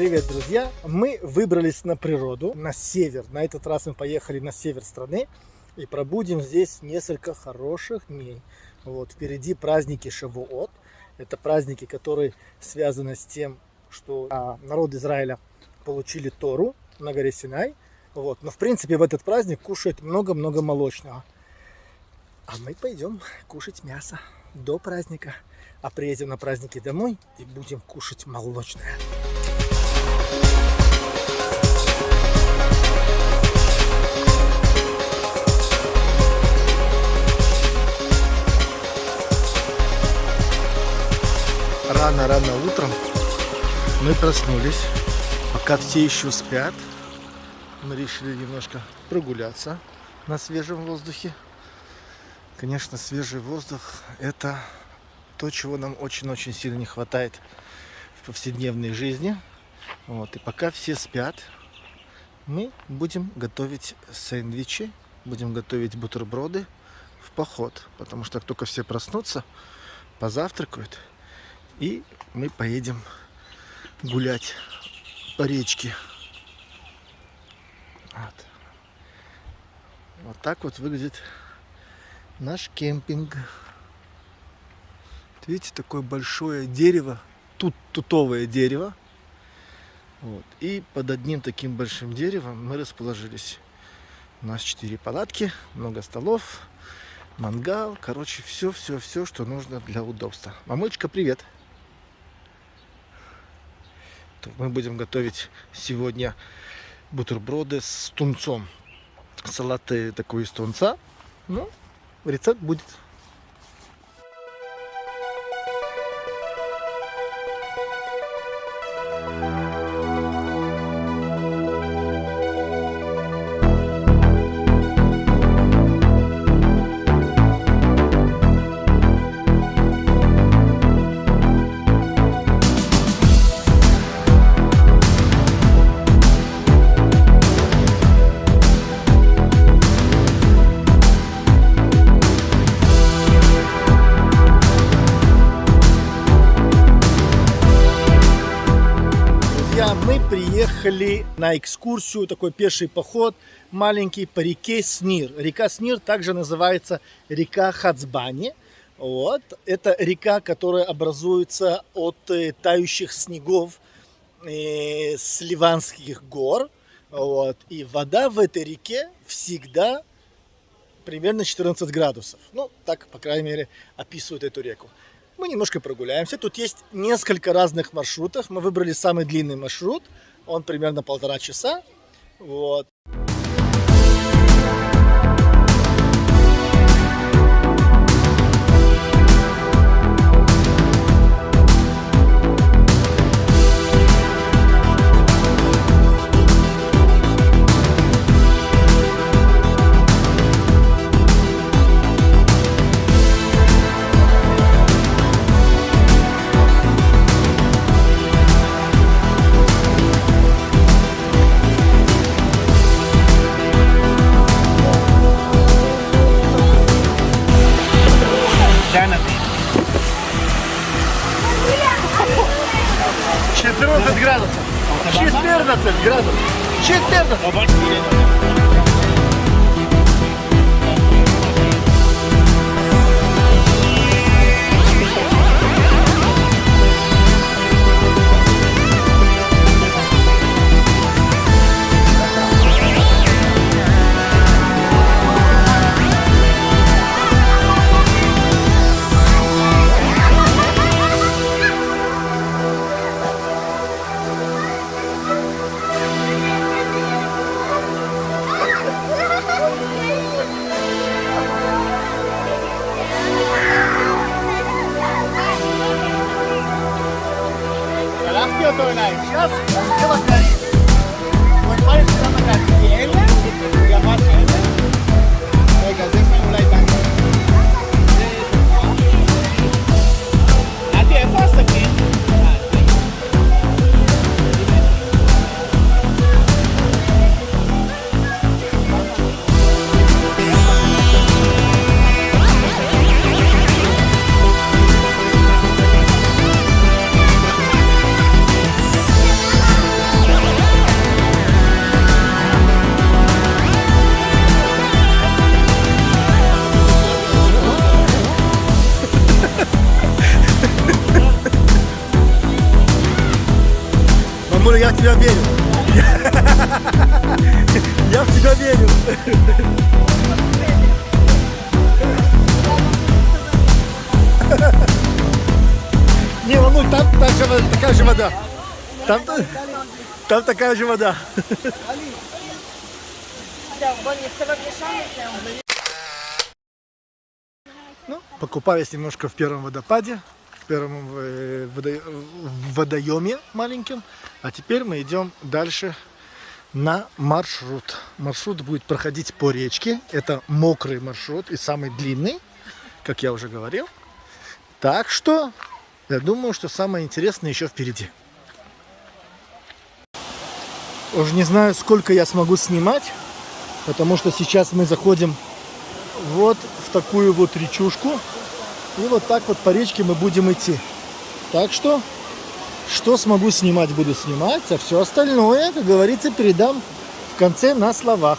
Привет, друзья! Мы выбрались на природу, на север. На этот раз мы поехали на север страны и пробудем здесь несколько хороших дней. Вот, впереди праздники Шавуот. Это праздники, которые связаны с тем, что народ Израиля получили Тору на горе Синай. Вот. Но в принципе в этот праздник кушают много-много молочного. А мы пойдем кушать мясо до праздника. А приедем на праздники домой и будем кушать молочное. Рано утром мы проснулись, пока все еще спят. Мы решили немножко прогуляться на свежем воздухе. Конечно, свежий воздух – это то, чего нам очень-очень сильно не хватает в повседневной жизни. Вот. И пока все спят, мы будем готовить сэндвичи, будем готовить бутерброды в поход. Потому что как только все проснутся, позавтракают, и мы поедем гулять по речке. Вот так вот выглядит наш кемпинг. Видите, такое большое дерево, тутовое дерево. Вот. И под одним таким большим деревом мы расположились. У нас 4 палатки, много столов, мангал. Короче, все, что нужно для удобства. Мамочка, привет! Мы будем готовить сегодня бутерброды с тунцом. Салат такой из тунца. Ну, рецепт будет. Мы приехали на экскурсию, такой пеший поход, маленький по реке Снир. Река Снир также называется река Хацбани. Вот. Это река, которая образуется от тающих снегов с Ливанских гор. Вот. И вода в этой реке всегда примерно 14 градусов. Ну, так, по крайней мере, описывают эту реку. Мы немножко прогуляемся. Тут есть несколько разных маршрутов. Мы выбрали самый длинный маршрут. Он примерно 1,5 часа. Вот. Градусов. 14 градусов. 14. Сейчас дело горит. Вот палец там на карте. Я вас Юля, я в тебя верю. Я в тебя верю. Не волнуй, там же такая же вода. Там такая же вода. Ну, покупались немножко в первом водопаде, в первом водоеме маленьком. А теперь мы идем дальше на маршрут. Маршрут будет проходить по речке. Это мокрый маршрут и самый длинный, как я уже говорил. Так что я думаю, что самое интересное еще впереди. Уже не знаю, сколько я смогу снимать, потому что сейчас мы заходим вот в такую вот речушку. И вот так вот по речке мы будем идти. Так что смогу снимать, буду снимать, а все остальное, как говорится, передам в конце на словах.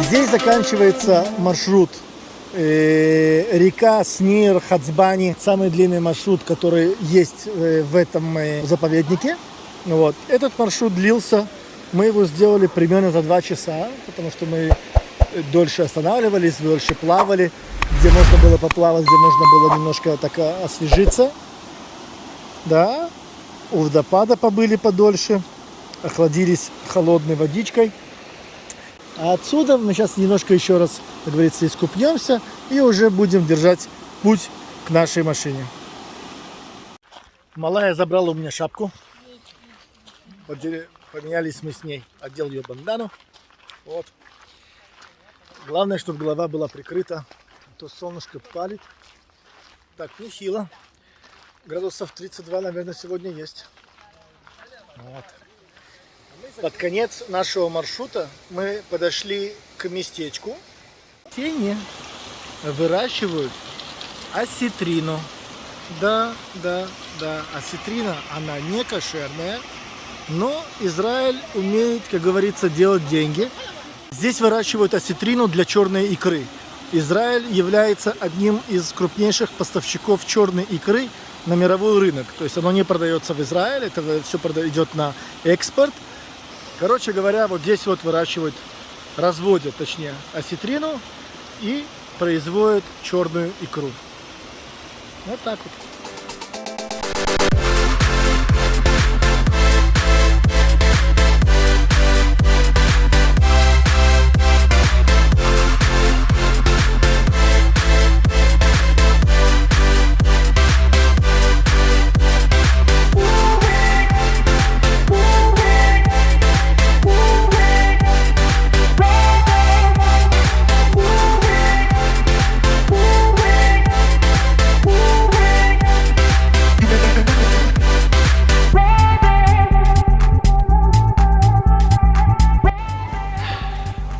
Здесь заканчивается маршрут река Снир-Хацбани, самый длинный маршрут, который есть в этом заповеднике. Вот. Этот маршрут длился, мы его сделали примерно за 2 часа, потому что мы дольше останавливались, дольше плавали, где можно было поплавать, где можно было немножко так освежиться. Да, у водопада побыли подольше, охладились холодной водичкой. А отсюда мы сейчас немножко еще раз, как говорится, искупнемся и уже будем держать путь к нашей машине. Малая забрала у меня шапку. Поменялись мы с ней. Одел ее бандану. Вот. Главное, чтобы голова была прикрыта. А то солнышко палит. Так, нехило. Градусов 32, наверное, сегодня есть. Вот. Под конец нашего маршрута мы подошли к местечку. В тени выращивают осетрину. да, да, да. Осетрина, она не кошерная, но Израиль умеет, как говорится, делать деньги. Здесь выращивают осетрину для черной икры. Израиль является одним из крупнейших поставщиков черной икры на мировой рынок. То есть оно не продается в Израиле, это все идет на экспорт. Короче говоря, вот здесь вот выращивают, разводят, точнее, осетрину и производят черную икру. Вот так вот.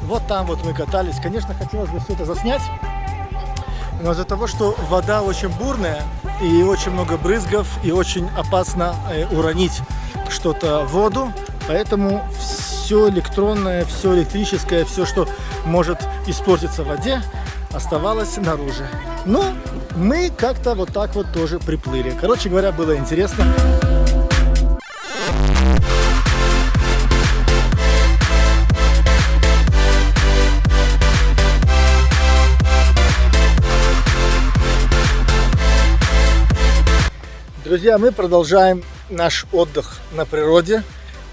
Вот там вот мы катались. Конечно, хотелось бы все это заснять, но из-за того, что вода очень бурная и очень много брызгов, и очень опасно уронить что-то в воду, поэтому все электронное, все электрическое, все, что может испортиться в воде, оставалось снаружи. Но мы как-то вот так вот тоже приплыли. Короче говоря, было интересно. Друзья, мы продолжаем наш отдых на природе.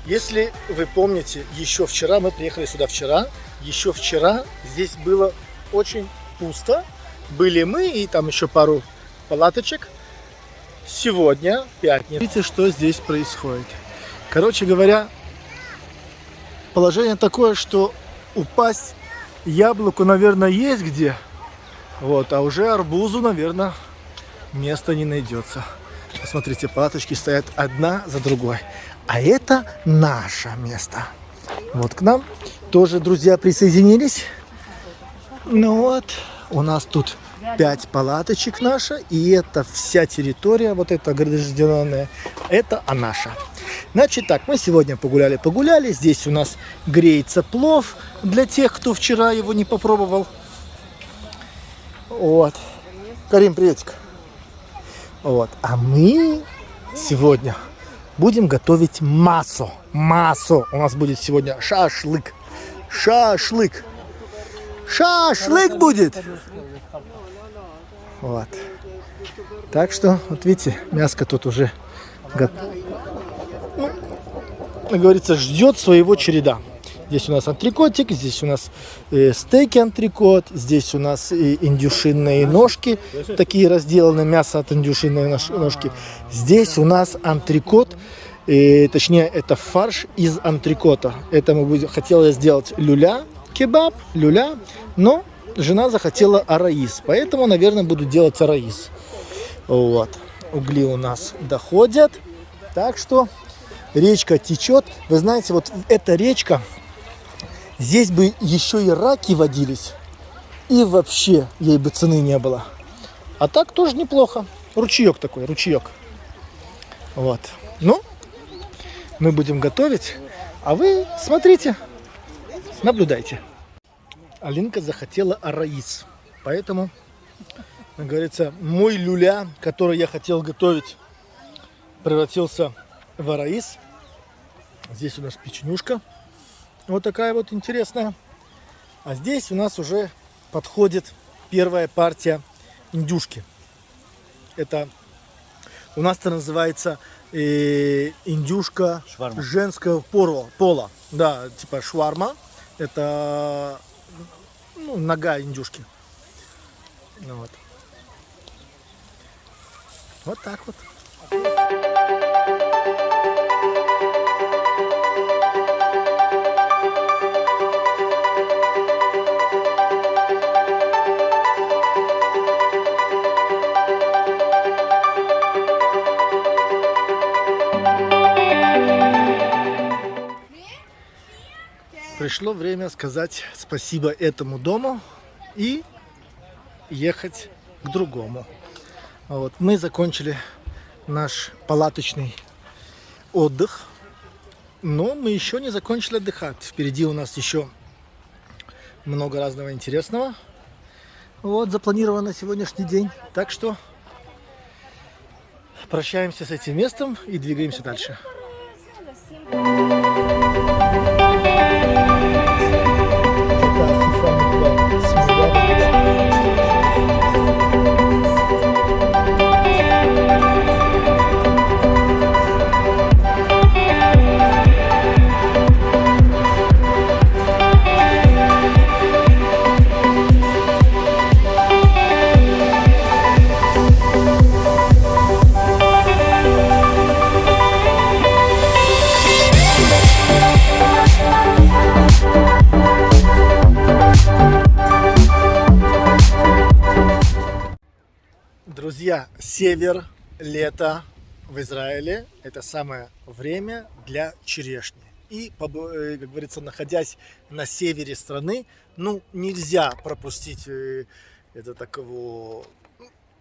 Если вы помните, еще вчера, мы приехали сюда вчера, еще вчера здесь было очень пусто. Были мы и там еще пару палаточек. Сегодня, пятница, видите, что здесь происходит. Короче говоря, положение такое, что упасть яблоку, наверное, есть где. Вот, а уже арбузу, наверное, места не найдется. Посмотрите, палаточки стоят одна за другой. А это наше место. Вот к нам тоже друзья присоединились. Ну вот, у нас тут 5 палаточек наша. И это вся территория, вот эта огражденная, это наша. Значит так, мы сегодня погуляли. Здесь у нас греется плов для тех, кто вчера его не попробовал. Вот. Карим, приветик. Вот. А мы сегодня будем готовить массу. У нас будет сегодня шашлык. Шашлык будет. Вот. Так что, вот видите, мяско тут уже готово. Ну, как говорится, ждет своего череда. Здесь у нас антрикотик, здесь у нас стейки антрикот, здесь у нас индюшиные ножки, такие разделанные, мясо от индюшиной ножки. Здесь у нас антрикот, точнее это фарш из антрикота. Это хотела сделать люля, кебаб, люля, но жена захотела араис, поэтому, наверное, буду делать араис. Вот. Угли у нас доходят, так что речка течет. Вы знаете, вот эта речка... Здесь бы еще и раки водились, и вообще ей бы цены не было. А так тоже неплохо. Ручеек такой, ручеек. Вот. Ну, мы будем готовить, а вы смотрите, наблюдайте. Алинка захотела араис, поэтому, как говорится, мой люля, который я хотел готовить, превратился в араис. Здесь у нас печенюшка. Вот такая вот интересная. А здесь у нас уже подходит первая партия индюшки. Это у нас это называется индюшка шварма. Женского пола. Да, типа шварма. Это нога индюшки. Вот. Вот так вот. Пришло время сказать спасибо этому дому и ехать к другому. Вот, мы закончили наш палаточный отдых, но мы еще не закончили отдыхать. Впереди у нас еще много разного интересного. Вот, запланировано на сегодняшний день. Так что прощаемся с этим местом и двигаемся дальше. Друзья, север, лето в Израиле – это самое время для черешни. И, как говорится, находясь на севере страны, нельзя пропустить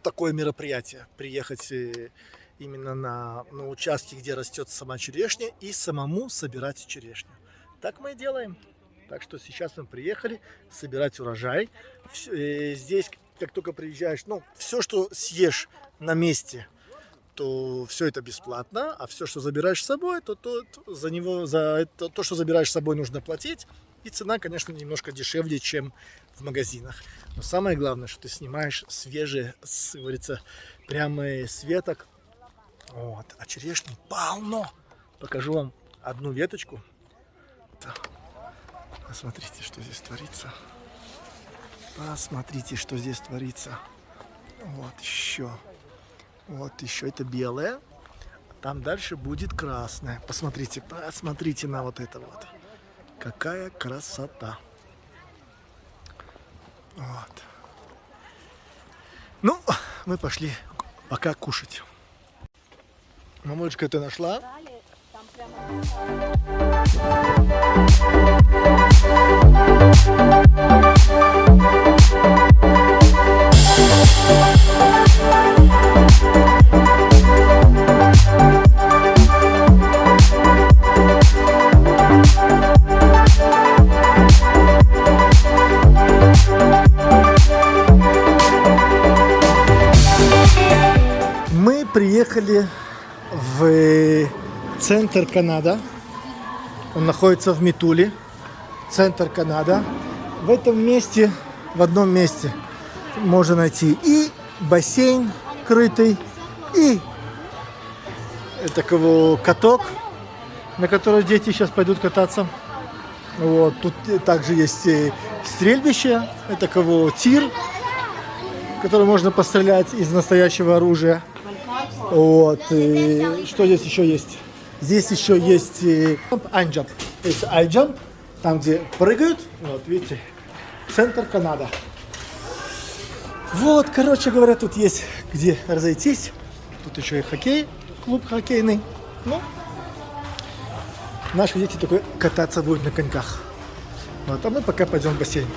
такое мероприятие. Приехать именно на участки, где растет сама черешня, и самому собирать черешню. Так мы и делаем. Так что сейчас мы приехали собирать урожай. Здесь, как только приезжаешь, все, что съешь на месте, то все это бесплатно, а все, что забираешь с собой, то то, что забираешь с собой, нужно платить. И цена, конечно, немножко дешевле, чем в магазинах. Но самое главное, что ты снимаешь свежие, говорится, прямо с веток. Вот. А черешни полно. Покажу вам одну веточку. Посмотрите, что здесь творится. Посмотрите, что здесь творится. Вот еще это белое. Там дальше будет красное. Посмотрите на вот это вот. Какая красота. Вот. Мы пошли пока кушать. Мамулечка, ты нашла? Мы приехали в центр Канада. Он находится в Метуле. Центр Канада. В одном месте можно найти и бассейн крытый, и такого каток, на который дети сейчас пойдут кататься. Вот. Тут также есть стрельбище, тир, который можно пострелять из настоящего оружия. Вот. И что здесь еще есть? Здесь еще есть айджамп. Это айджамп, там где прыгают. Вот, видите, центр Канада. Вот, короче говоря, тут есть где разойтись. Тут еще и хоккей, клуб хоккейный. Наши дети только кататься будут на коньках. Вот, а мы пока пойдем в бассейн.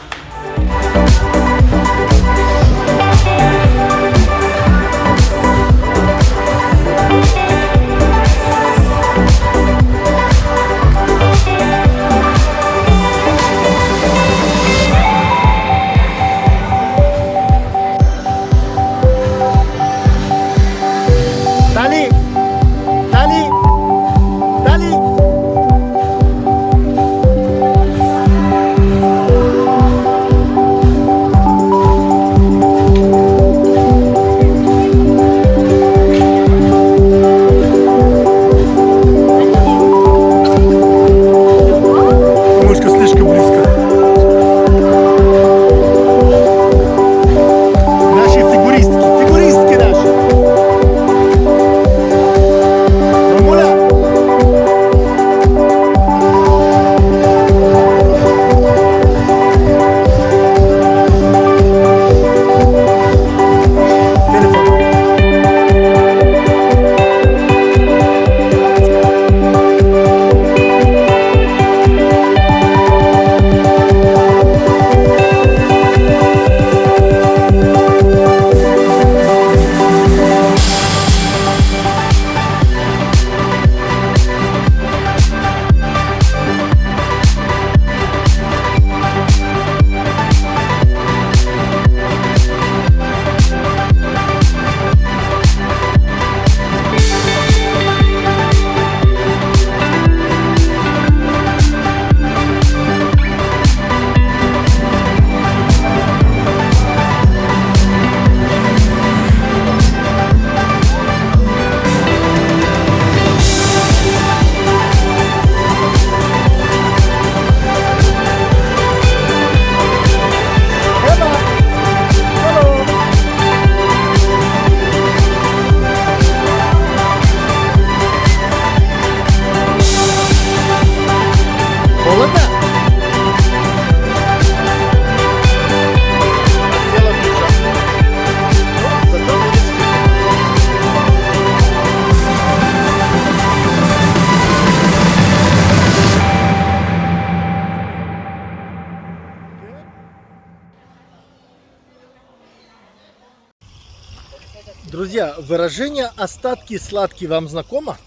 Друзья, выражение «остатки сладкие» вам знакомо?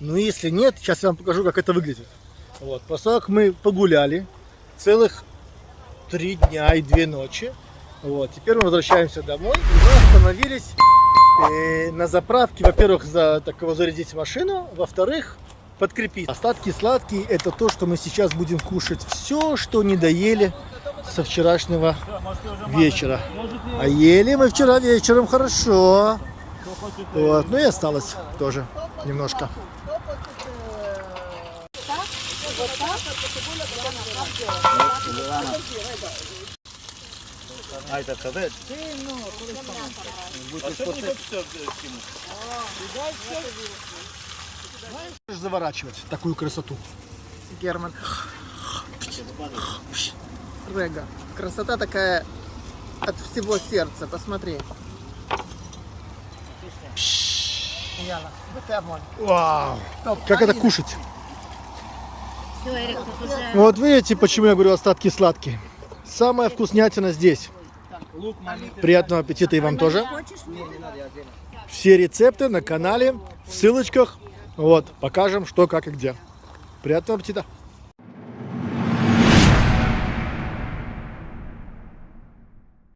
Ну, если нет, сейчас я вам покажу, как это выглядит. Вот, после того, как мы погуляли целых 3 дня и 2 ночи, вот, теперь мы возвращаемся домой, и мы остановились на заправке, во-первых, зарядить машину, во-вторых, подкрепить. Остатки сладкие – это то, что мы сейчас будем кушать. Все, что не доели со вчерашнего вечера. А ели мы вчера вечером хорошо. Вот, ну и осталось тоже немножко. А это кадет? Заворачивать такую красоту. Герман. Рега. Красота такая от всего сердца. Посмотри. Яна, Вау! Как это кушать? Вот видите, почему я говорю остатки сладкие. Самая вкуснятина здесь. Приятного аппетита и вам тоже. Все рецепты на канале, в ссылочках. Вот, покажем, что, как и где. Приятного аппетита!